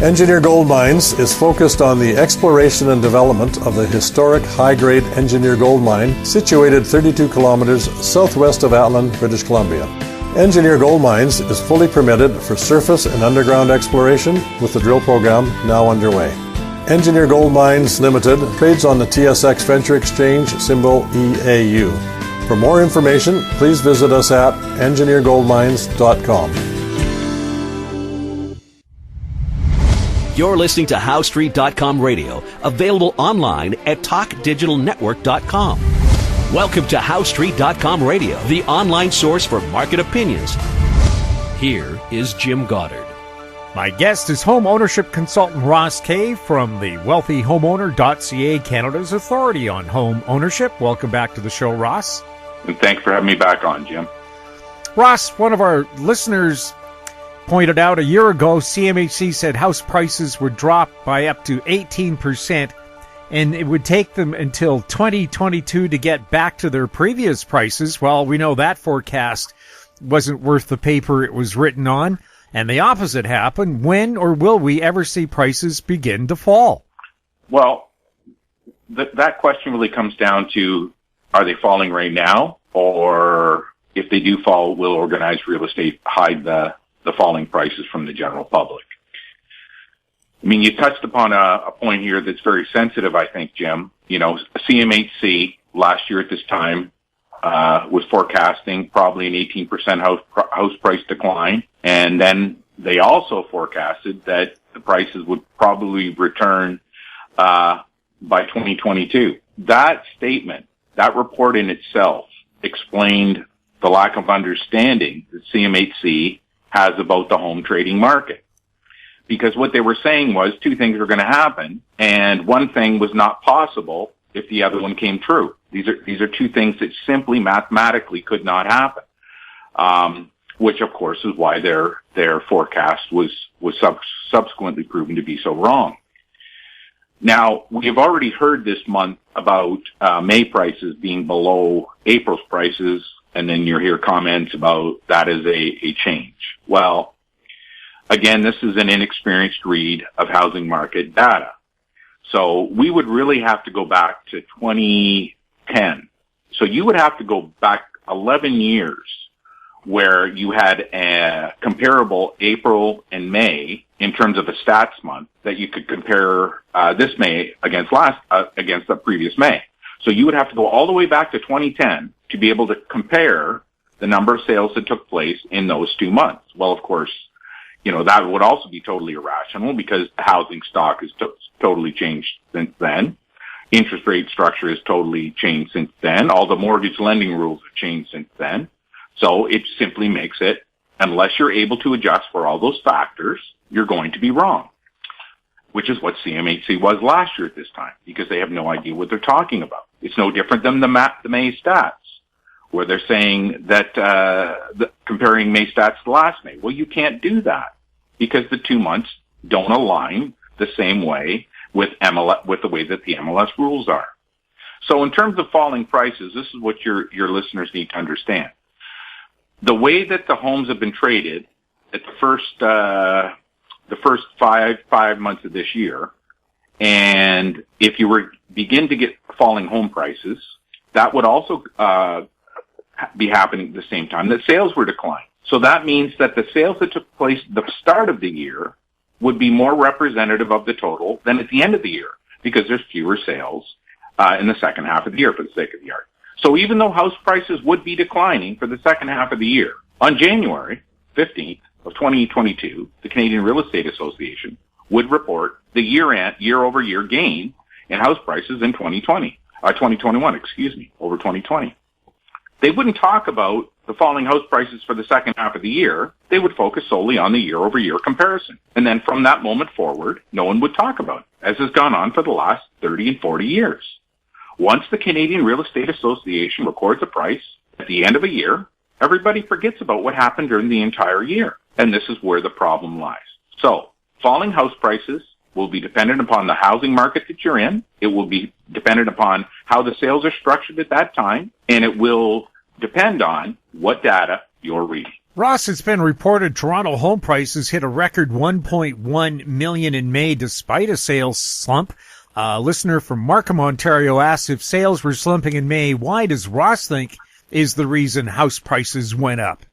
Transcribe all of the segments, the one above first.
Engineer Gold Mines is focused on the exploration and development of the historic high-grade Engineer Gold Mine situated 32 kilometers southwest of Atlan, British Columbia. Engineer Gold Mines is fully permitted for surface and underground exploration with the drill program now underway. Engineer Gold Mines Limited trades on the TSX Venture Exchange, symbol EAU. For more information, please visit us at engineergoldmines.com. You're listening to HowStreet.com radio, available online at TalkDigitalNetwork.com. Welcome to HowStreet.com radio, the online source for market opinions. Here is Jim Goddard. My guest is home ownership consultant Ross Kay from the wealthyhomeowner.ca, Canada's authority on home ownership. Welcome back to the show, Ross. And thanks for having me back on, Jim. Ross, one of our listeners pointed out a year ago, CMHC said house prices would drop by up to 18%, and it would take them until 2022 to get back to their previous prices. Well, we know that forecast wasn't worth the paper it was written on, and the opposite happened. When or will we ever see prices begin to fall? Well, that question really comes down to, are they falling right now? Or if they do fall, will organized real estate hide the falling prices from the general public? I mean, you touched upon a point here that's very sensitive, I think, Jim. You know, CMHC last year at this time was forecasting probably an 18% house price decline. And then they also forecasted that the prices would probably return by 2022. That statement, that report in itself explained the lack of understanding that CMHC has about the home trading market. Because what they were saying was two things were going to happen, and one thing was not possible if the other one came true. These are two things that simply mathematically could not happen, which of course is why their forecast was subsequently proven to be so wrong. Now, we have already heard this month about May prices being below April's prices, and then you hear comments about that as a change. Well, again, this is an inexperienced read of housing market data. So we would really have to go back to 2010. So you would have to go back 11 years where you had a comparable April and May in terms of a stats month that you could compare this May against the previous May. So you would have to go all the way back to 2010 to be able to compare the number of sales that took place in those 2 months. Well, of course, you know, that would also be totally irrational because the housing stock has totally changed since then. Interest rate structure has totally changed since then. All the mortgage lending rules have changed since then. So it simply makes it, unless you're able to adjust for all those factors, you're going to be wrong, which is what CMHC was last year at this time, because they have no idea what they're talking about. It's no different than the May stats, where they're saying that comparing May stats to last May. Well, you can't do that because the 2 months don't align the same way with the way that the MLS rules are. So in terms of falling prices, this is what your listeners need to understand. The way that the homes have been traded at the first five months of this year, and if you begin to get falling home prices, that would also be happening at the same time that sales were declining. So that means that the sales that took place at the start of the year would be more representative of the total than at the end of the year, because there's fewer sales in the second half of the year, for the sake of the argument. So even though house prices would be declining for the second half of the year, on January 15th of 2022, the Canadian Real Estate Association would report the year-over-year gain in house prices in 2021, over 2020. They wouldn't talk about the falling house prices for the second half of the year. They would focus solely on the year-over-year comparison. And then from that moment forward, no one would talk about it, as has gone on for the last 30 and 40 years. Once the Canadian Real Estate Association records a price at the end of a year, everybody forgets about what happened during the entire year. And this is where the problem lies. So, falling house prices will be dependent upon the housing market that you're in. It will be dependent upon how the sales are structured at that time. And it will depend on what data you're reading. Ross, it's been reported Toronto home prices hit a record $1.1 million in May despite a sales slump. A listener from Markham, Ontario asks if sales were slumping in May, why does Ross think is the reason house prices went up?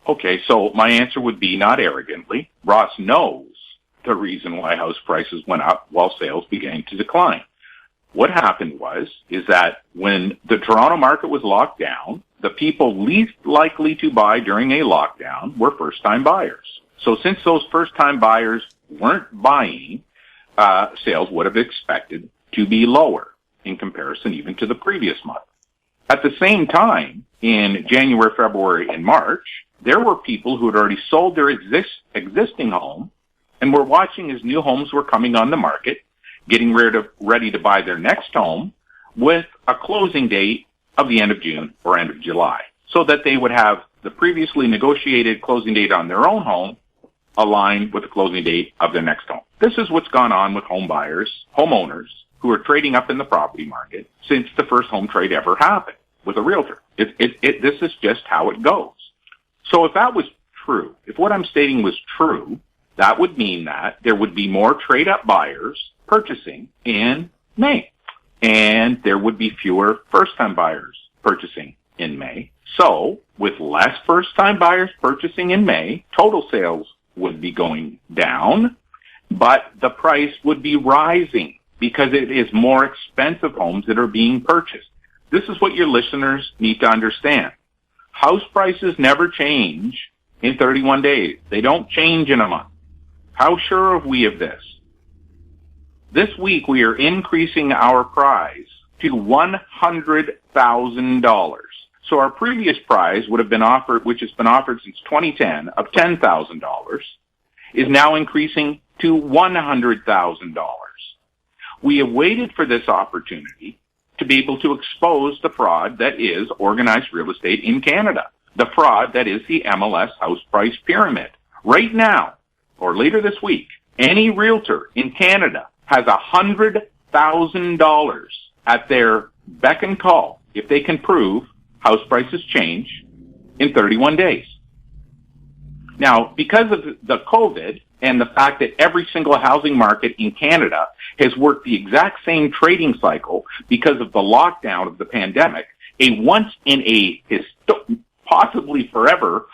Okay, so my answer would be, not arrogantly, Ross knows the reason why house prices went up while sales began to decline. What happened is that when the Toronto market was locked down, the people least likely to buy during a lockdown were first-time buyers. So since those first-time buyers weren't buying, sales would have expected to be lower in comparison even to the previous month. At the same time, in January, February, and March, there were people who had already sold their existing home and were watching as new homes were coming on the market, getting ready to buy their next home with a closing date of the end of June or end of July, so that they would have the previously negotiated closing date on their own home aligned with the closing date of their next home. This is what's gone on with homeowners who are trading up in the property market since the first home trade ever happened with a realtor. This is just how it goes. So if that was true, if what I'm stating was true, that would mean that there would be more trade-up buyers purchasing in May, and there would be fewer first-time buyers purchasing in May. So with less first-time buyers purchasing in May, total sales would be going down, but the price would be rising because it is more expensive homes that are being purchased. This is what your listeners need to understand. House prices never change in 31 days. They don't change in a month. How sure are we of this? This week we are increasing our prize to $100,000. So our previous prize would have been offered, which has been offered since 2010, of $10,000, is now increasing to $100,000. We have waited for this opportunity to be able to expose the fraud that is organized real estate in Canada, the fraud that is the MLS house price pyramid. Right now, or later this week, any realtor in Canada has $100,000 at their beck and call if they can prove house prices change in 31 days. Now, because of the COVID and the fact that every single housing market in Canada has worked the exact same trading cycle because of the lockdown of the pandemic, a once in a possibly forever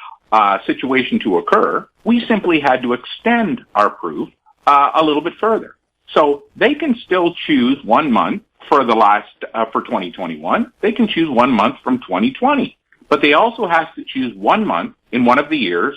situation to occur, we simply had to extend our proof a little bit further. So they can still choose 1 month for for 2021. They can choose 1 month from 2020, but they also have to choose 1 month in one of the years,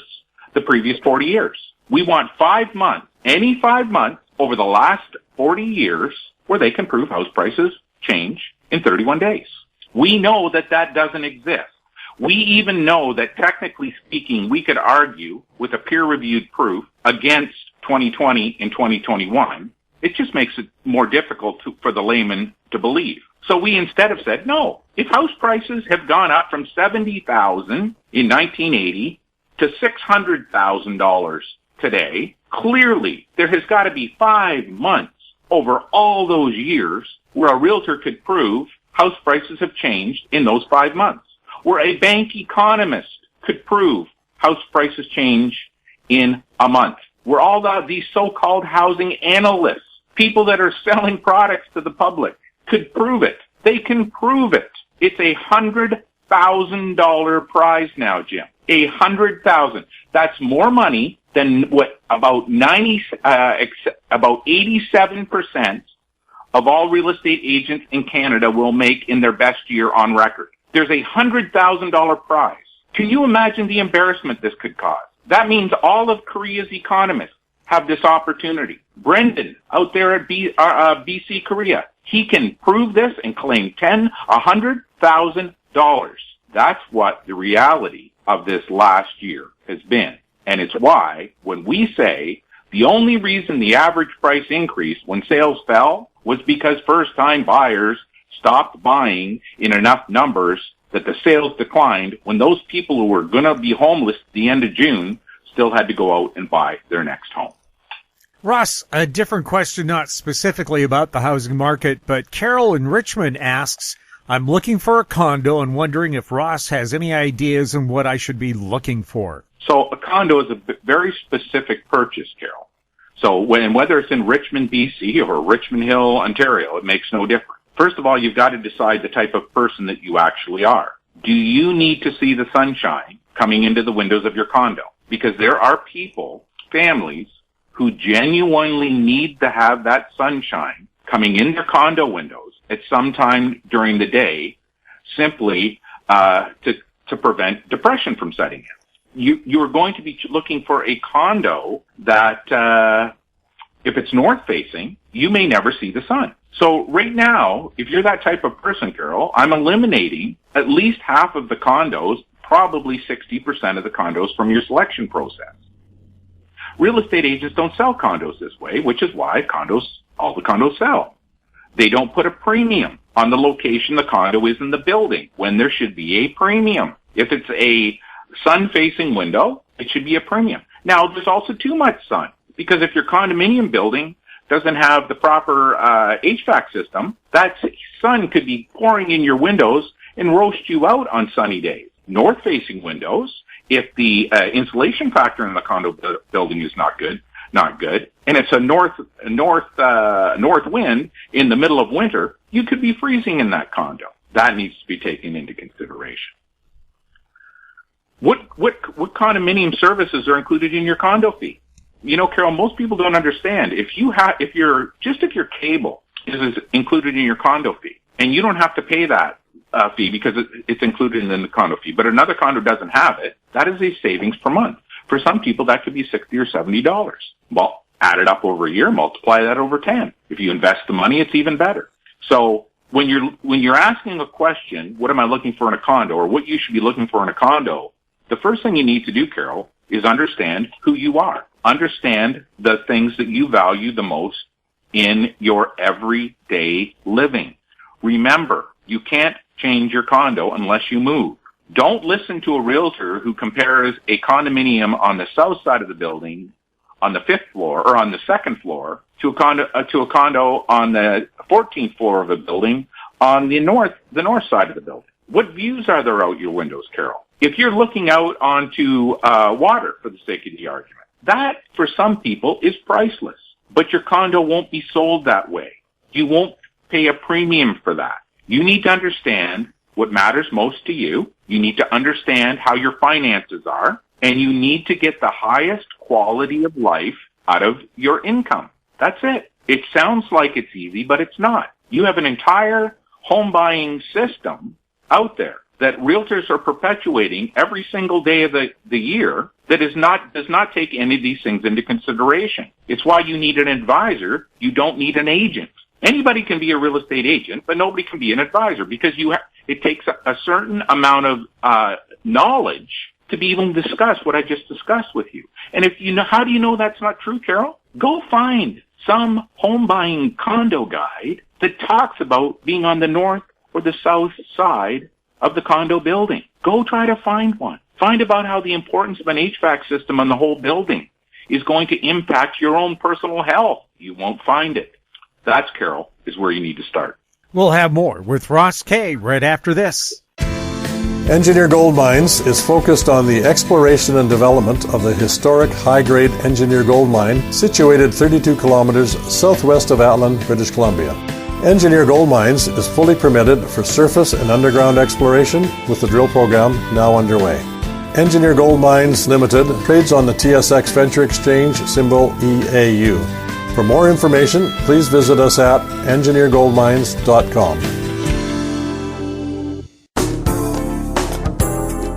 the previous 40 years. We want 5 months, any 5 months over the last 40 years where they can prove house prices change in 31 days. We know that that doesn't exist. We even know that technically speaking, we could argue with a peer-reviewed proof against 2020 and 2021. It just makes it more difficult for the layman to believe. So we instead have said, no, if house prices have gone up from $70,000 in 1980 to $600,000 today, clearly there has got to be 5 months over all those years where a realtor could prove house prices have changed in those 5 months, where a bank economist could prove house prices change in a month, where all these so-called housing analysts, people that are selling products to the public, could prove it. They can prove it. It's $100,000 prize now, Jim. $100,000. That's more money than what about 87% of all real estate agents in Canada will make in their best year on record. There's $100,000 prize. Can you imagine the embarrassment this could cause? That means all of Korea's economists have this opportunity. Brendan, out there at BC Korea, he can prove this and claim $100,000. That's what the reality of this last year has been. And it's why when we say the only reason the average price increased when sales fell was because first-time buyers stopped buying in enough numbers that the sales declined when those people who were going to be homeless at the end of June still had to go out and buy their next home. Ross, a different question, not specifically about the housing market, but Carol in Richmond asks, I'm looking for a condo and wondering if Ross has any ideas on what I should be looking for. So a condo is a very specific purchase, Carol. So whether it's in Richmond, BC or Richmond Hill, Ontario, it makes no difference. First of all, you've got to decide the type of person that you actually are. Do you need to see the sunshine coming into the windows of your condo? Because there are people, families, who genuinely need to have that sunshine coming in their condo windows at some time during the day, simply to prevent depression from setting in. You are going to be looking for a condo that, if it's north-facing, you may never see the sun. So right now, if you're that type of person, Carol, I'm eliminating at least half of the condos, probably 60% of the condos from your selection process. Real estate agents don't sell condos this way, which is why all the condos sell. They don't put a premium on the location the condo is in the building when there should be a premium. If it's a sun-facing window, it should be a premium. Now, there's also too much sun, because if your condominium building doesn't have the proper HVAC system, that sun could be pouring in your windows and roast you out on sunny days. North-facing windows, if the insulation factor in the condo building is not good, and it's a north wind in the middle of winter, you could be freezing in that condo. That needs to be taken into consideration. What condominium services are included in your condo fee? You know, Carol, most people don't understand. If your cable is included in your condo fee, and you don't have to pay that fee because it's included in the condo fee, but another condo doesn't have it, that is a savings per month. For some people, that could be $60 or $70. Well, add it up over a year, multiply that over 10. If you invest the money, it's even better. So when you're asking a question, what am I looking for in a condo, or what you should be looking for in a condo, the first thing you need to do, Carol, is understand who you are. Understand the things that you value the most in your everyday living. Remember, you can't change your condo unless you move. Don't listen to a realtor who compares a condominium on the south side of the building on the 5th floor or on the 2nd floor to a condo on the 14th floor of a building on the north side of the building. What views are there out your windows, Carol? If you're looking out onto water, for the sake of the argument, that for some people is priceless, but your condo won't be sold that way. You won't pay a premium for that. You need to understand what matters most to you. You need to understand how your finances are, and you need to get the highest quality of life out of your income. That's it. It sounds like it's easy, but it's not. You have an entire home buying system out there that realtors are perpetuating every single day of the year that does not take any of these things into consideration. It's why you need an advisor. You don't need an agent. Anybody can be a real estate agent, but nobody can be an advisor, because it takes a certain amount of knowledge to be able to discuss what I just discussed with you. And how do you know that's not true, Carol? Go find some home buying condo guide that talks about being on the north or the south side of the condo building. Go try to find one. Find about how the importance of an HVAC system on the whole building is going to impact your own personal health. You won't find it. That's, Carol, is where you need to start. We'll have more with Ross Kay right after this. Engineer Gold Mines is focused on the exploration and development of the historic high-grade Engineer Gold Mine situated 32 kilometers southwest of Atlin, British Columbia. Engineer Gold Mines is fully permitted for surface and underground exploration, with the drill program now underway. Engineer Gold Mines Limited trades on the TSX Venture Exchange, symbol EAU. For more information, please visit us at engineergoldmines.com.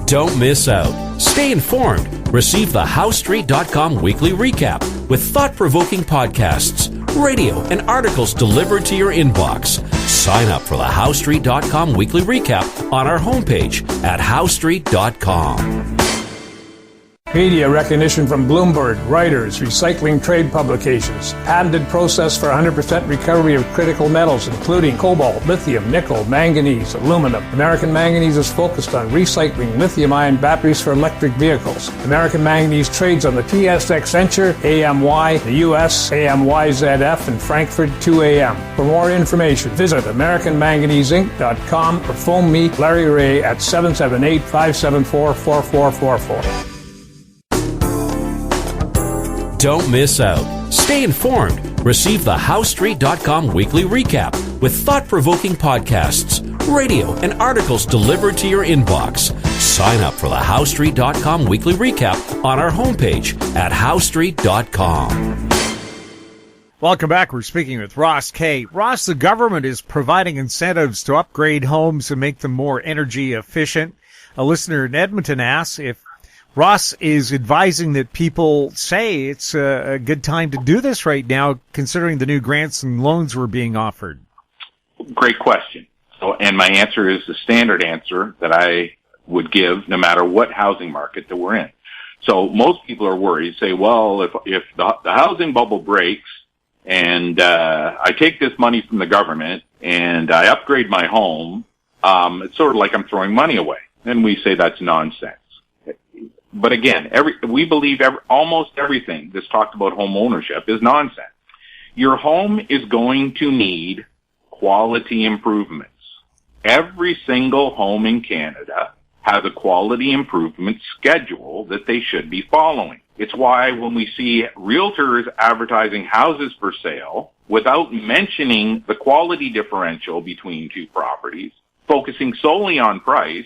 Don't miss out. Stay informed. Receive the HowStreet.com weekly recap with thought-provoking podcasts, radio, and articles delivered to your inbox. Sign up for the HowStreet.com weekly recap on our homepage at HowStreet.com. Media recognition from Bloomberg, Reuters, recycling trade publications. Patented process for 100% recovery of critical metals, including cobalt, lithium, nickel, manganese, aluminum. American Manganese is focused on recycling lithium-ion batteries for electric vehicles. American Manganese trades on the TSX Venture, AMY, the US, AMYZF, and Frankfurt 2AM. For more information, visit AmericanManganeseInc.com or phone me, Larry Ray, at 778-574-4444. Don't miss out. Stay informed. Receive the HowStreet.com weekly recap with thought-provoking podcasts, radio, and articles delivered to your inbox. Sign up for the HowStreet.com weekly recap on our homepage at HowStreet.com. Welcome back. We're speaking with Ross Kay. Ross, the government is providing incentives to upgrade homes and make them more energy efficient. A listener in Edmonton asks if Ross is advising that people say it's a good time to do this right now, considering the new grants and loans were being offered. Great question. And my answer is the standard answer that I would give no matter what housing market that we're in. So most people are worried, say, well, if the housing bubble breaks and I take this money from the government and I upgrade my home, it's sort of like I'm throwing money away. And we say that's nonsense. But again, we believe almost everything that's talked about home ownership is nonsense. Your home is going to need quality improvements. Every single home in Canada has a quality improvement schedule that they should be following. It's why when we see realtors advertising houses for sale without mentioning the quality differential between two properties, focusing solely on price,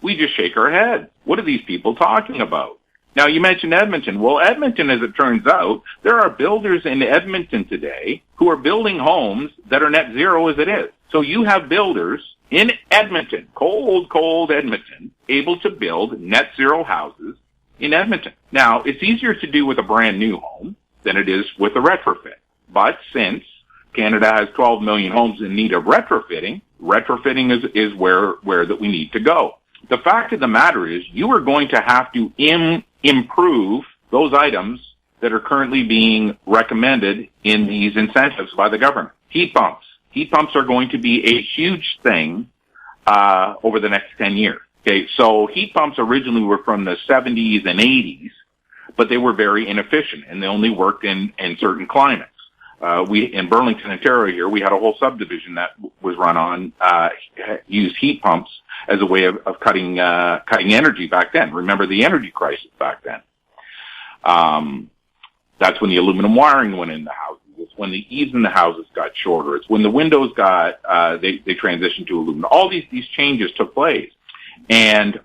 we just shake our head. What are these people talking about? Now, you mentioned Edmonton. Well, Edmonton, as it turns out, there are builders in Edmonton today who are building homes that are net zero as it is. So you have builders in Edmonton, cold Edmonton, able to build net zero houses in Edmonton. Now, it's easier to do with a brand new home than it is with a retrofit. But since Canada has 12 million homes in need of retrofitting is where that we need to go. The fact of the matter is you are going to have to improve those items that are currently being recommended in these incentives by the government. Heat pumps. Heat pumps are going to be a huge thing over the next 10 years. Okay, so heat pumps originally were from the 70s and 80s, but they were very inefficient and they only worked in certain climates. In Burlington, Ontario here, we had a whole subdivision that was run on, used heat pumps as a way of cutting energy back then. Remember the energy crisis back then. That's when the aluminum wiring went in the houses. It's when the eaves in the houses got shorter. It's when the windows got, they transitioned to aluminum. All these changes took place. And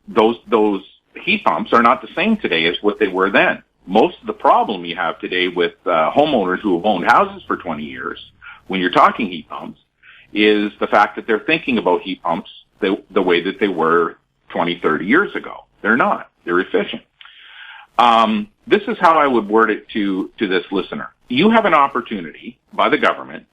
those heat pumps are not the same today as what they were then. Most of the problem you have today with homeowners who have owned houses for 20 years, when you're talking heat pumps, is the fact that they're thinking about heat pumps the way that they were 20, 30 years ago. They're not. They're efficient. This is how I would word it to this listener. You have an opportunity for the government,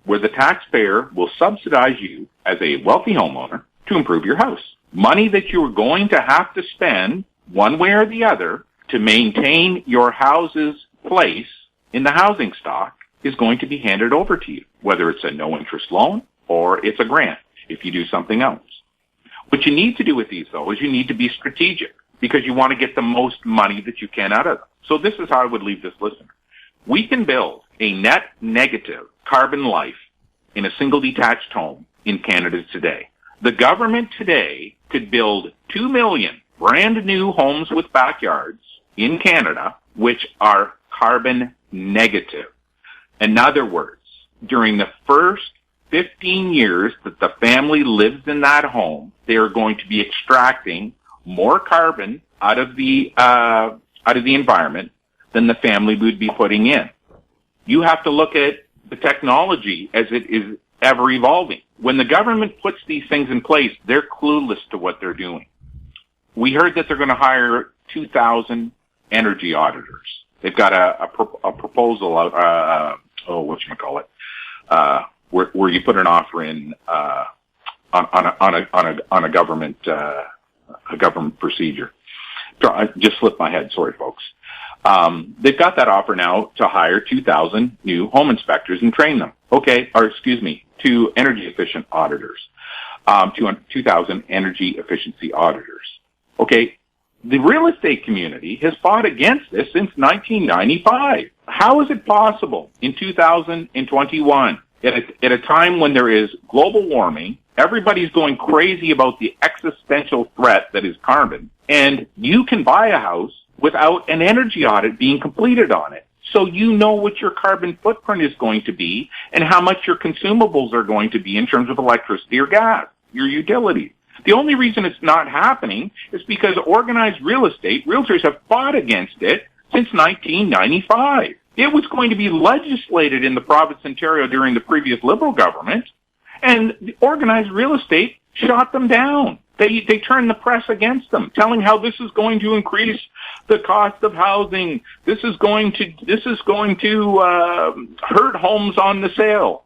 where the taxpayer will subsidize you as a wealthy homeowner to improve your house. Money that you are going to have to spend one way or the other to maintain your house's place in the housing stock is going to be handed over to you, whether it's a no-interest loan or it's a grant if you do something else. What you need to do with these, though, is you need to be strategic because you want to get the most money that you can out of them. So this is how I would leave this listener. We can build a net negative carbon life in a single detached home in Canada today. The government today could build 2 million brand new homes with backyards in Canada, which are carbon negative. In other words, during the first 15 years that the family lives in that home, they are going to be extracting more carbon out of the environment than the family would be putting in. You have to look at the technology as it is ever evolving. When the government puts these things in place, they're clueless to what they're doing. We heard that they're going to hire 2,000 energy auditors. They've got a proposal out, where you put an offer in on a government procedure I just slipped my head. Sorry, folks. They've got that offer now to hire 2,000 new home inspectors and train them. Okay, or excuse me, 2 energy efficient auditors. 2,000 energy efficiency auditors. Okay, the real estate community has fought against this since 1995. How is it possible in 2021, at a time when there is global warming, everybody's going crazy about the existential threat that is carbon, and you can buy a house without an energy audit being completed on it? So you know what your carbon footprint is going to be and how much your consumables are going to be in terms of electricity or gas, your utilities. The only reason it's not happening is because organized real estate, realtors have fought against it since 1995. It was going to be legislated in the province of Ontario during the previous Liberal government, and the organized real estate shot them down. They turned the press against them, telling how this is going to increase the cost of housing. This is going to hurt homes on the sale.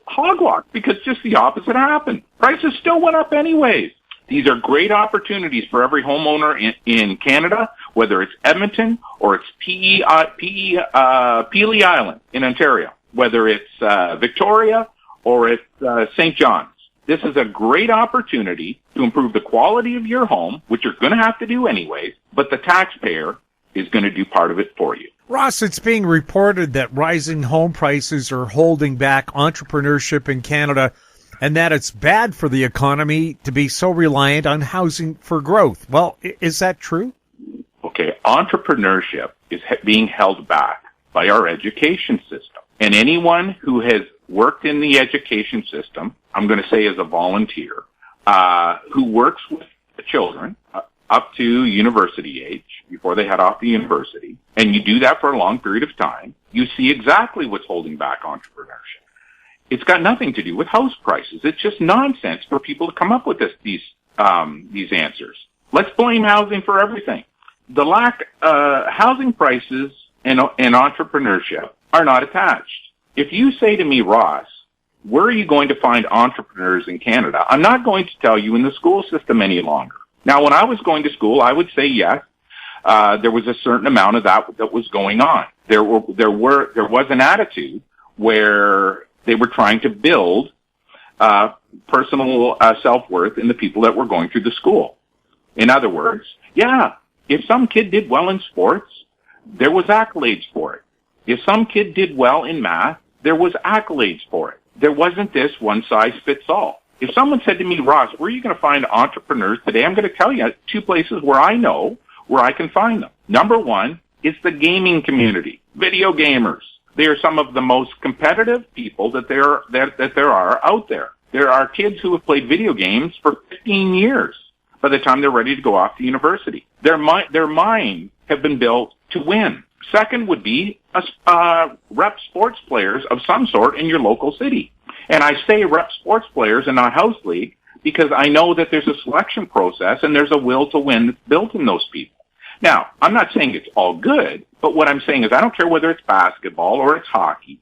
Hogwash, because just the opposite happened. Prices still went up anyways. These are great opportunities for every homeowner in Canada, whether it's Edmonton or it's Peely Island in Ontario, whether it's Victoria or it's St. John's. This is a great opportunity to improve the quality of your home, which you're going to have to do anyways, but the taxpayer is going to do part of it for you. Ross, it's being reported that rising home prices are holding back entrepreneurship in Canada and that it's bad for the economy to be so reliant on housing for growth. Well, is that true? Okay, entrepreneurship is being held back by our education system. And anyone who has worked in the education system, I'm going to say as a volunteer, who works with children up to university age, before they head off to university, and you do that for a long period of time, you see exactly what's holding back entrepreneurship. It's got nothing to do with house prices. It's just nonsense for people to come up with these answers. Let's blame housing for everything. The housing prices and entrepreneurship are not attached. If you say to me, Ross, where are you going to find entrepreneurs in Canada? I'm not going to tell you in the school system any longer. Now, when I was going to school, I would say yes. There was a certain amount of that was going on. There was an attitude where they were trying to build personal self-worth in the people that were going through the school. In other words, yeah, if some kid did well in sports, there was accolades for it. If some kid did well in math, there was accolades for it. There wasn't this one-size-fits-all. If someone said to me, Ross, where are you going to find entrepreneurs today? I'm going to tell you 2 places where I know where I can find them. Number one is the gaming community, video gamers. They are some of the most competitive people that there are out there. There are kids who have played video games for 15 years by the time they're ready to go off to university. Their minds have been built to win. Second would be rep sports players of some sort in your local city. And I say rep sports players and not house league because I know that there's a selection process and there's a will to win that's built in those people. Now, I'm not saying it's all good, but what I'm saying is I don't care whether it's basketball or it's hockey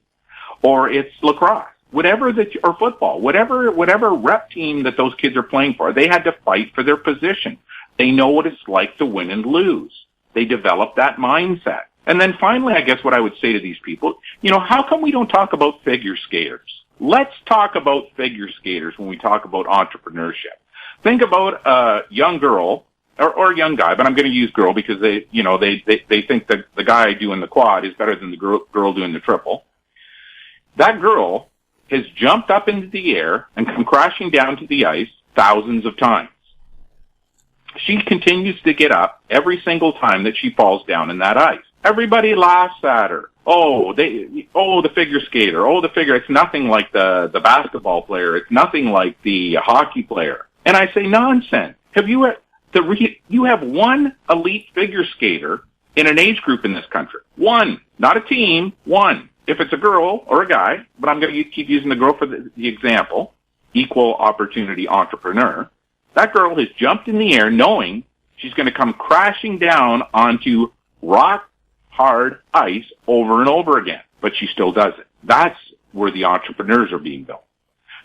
or it's lacrosse, or football, whatever rep team that those kids are playing for, they had to fight for their position. They know what it's like to win and lose. They develop that mindset. And then finally, I guess what I would say to these people, how come we don't talk about figure skaters? Let's talk about figure skaters when we talk about entrepreneurship. Think about a young girl or a young guy, but I'm going to use girl because they think that the guy doing the quad is better than the girl doing the triple. That girl has jumped up into the air and come crashing down to the ice thousands of times. She continues to get up every single time that she falls down in that ice. Everybody laughs at her. The figure skater. It's nothing like the basketball player. It's nothing like the hockey player. And I say, nonsense. You have one elite figure skater in an age group in this country. One. Not a team. One. If it's a girl or a guy, but I'm going to keep using the girl for the example, equal opportunity entrepreneur, that girl has jumped in the air knowing she's going to come crashing down onto rock hard ice over and over again, but she still does it. That's where the entrepreneurs are being built.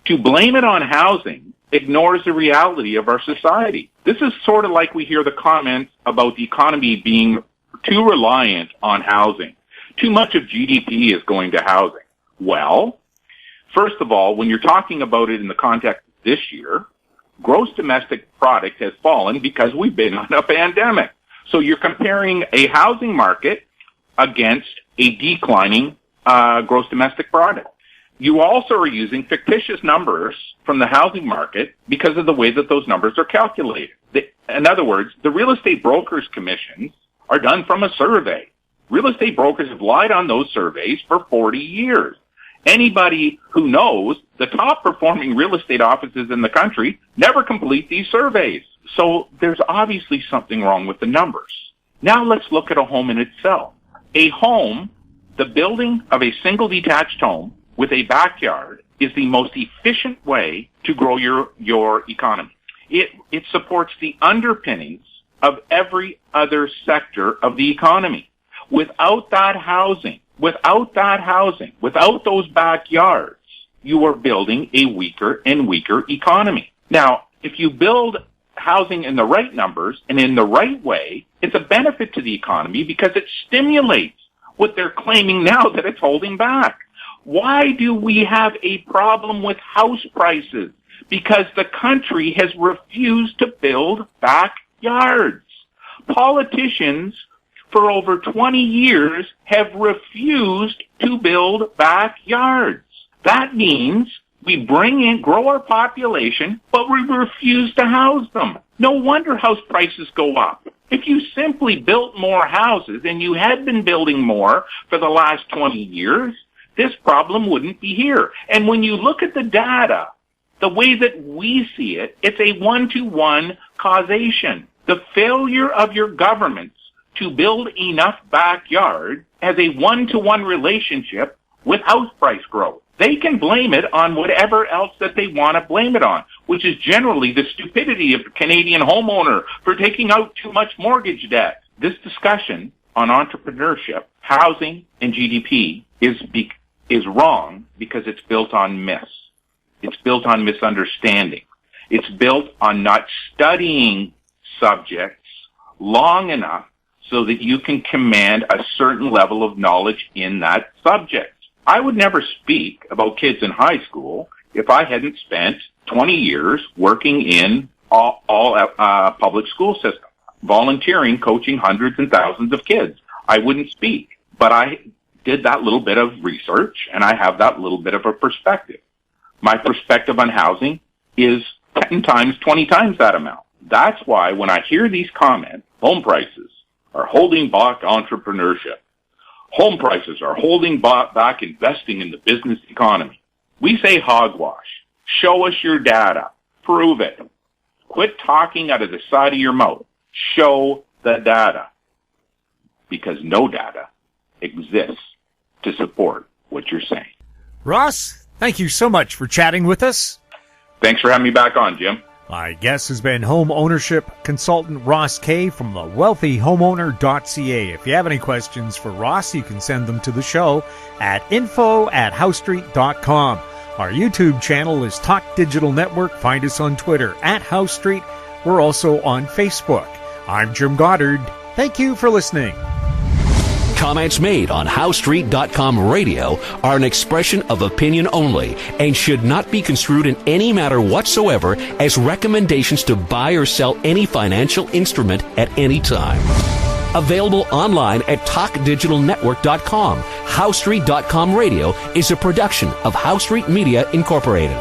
To blame it on housing ignores the reality of our society. This is sort of like we hear the comments about the economy being too reliant on housing. Too much of GDP is going to housing. Well, first of all, when you're talking about it in the context of this year, gross domestic product has fallen because we've been on a pandemic. So you're comparing a housing market against a declining gross domestic product. You also are using fictitious numbers from the housing market because of the way that those numbers are calculated. In other words, the real estate brokers' commissions are done from a survey. Real estate brokers have lied on those surveys for 40 years. Anybody who knows the top performing real estate offices in the country never complete these surveys. So there's obviously something wrong with the numbers. Now let's look at a home in itself. A home, the building of a single detached home with a backyard, is the most efficient way to grow your economy. It supports the underpinnings of every other sector of the economy. Without housing, without those backyards, you are building a weaker and weaker economy. Now, if you build housing in the right numbers and in the right way, it's a benefit to the economy because it stimulates what they're claiming now that it's holding back. Why do we have a problem with house prices? Because the country has refused to build backyards. Politicians for over 20 years have refused to build backyards. That means we grow our population, but we refuse to house them. No wonder house prices go up. If you simply built more houses, and you had been building more for the last 20 years, this problem wouldn't be here. And when you look at the data, the way that we see it, it's a one-to-one causation. The failure of your governments to build enough backyard has a one-to-one relationship with house price growth. They can blame it on whatever else that they want to blame it on, which is generally the stupidity of the Canadian homeowner for taking out too much mortgage debt. This discussion on entrepreneurship, housing, and GDP is wrong because it's built on myths. It's built on misunderstanding. It's built on not studying subjects long enough so that you can command a certain level of knowledge in that subject. I would never speak about kids in high school if I hadn't spent 20 years working in all public school systems, volunteering, coaching hundreds and thousands of kids. I wouldn't speak, but I did that little bit of research, and I have that little bit of a perspective. My perspective on housing is 10 times, 20 times that amount. That's why when I hear these comments, home prices are holding back entrepreneurship. Home prices are holding back investing in the business economy. We say hogwash. Show us your data. Prove it. Quit talking out of the side of your mouth. Show the data. Because no data exists to support what you're saying. Ross, thank you so much for chatting with us. Thanks for having me back on, Jim. My guest has been home ownership consultant Ross Kay from the wealthyhomeowner.ca. If you have any questions for Ross, you can send them to the show at info@housestreet.com. Our YouTube channel is Talk Digital Network. Find us on Twitter @House Street. We're also on Facebook. I'm Jim Goddard. Thank you for listening. Comments made on HowStreet.com radio are an expression of opinion only and should not be construed in any matter whatsoever as recommendations to buy or sell any financial instrument at any time. Available online at TalkDigitalNetwork.com. HowStreet.com radio is a production of House Street Media Incorporated.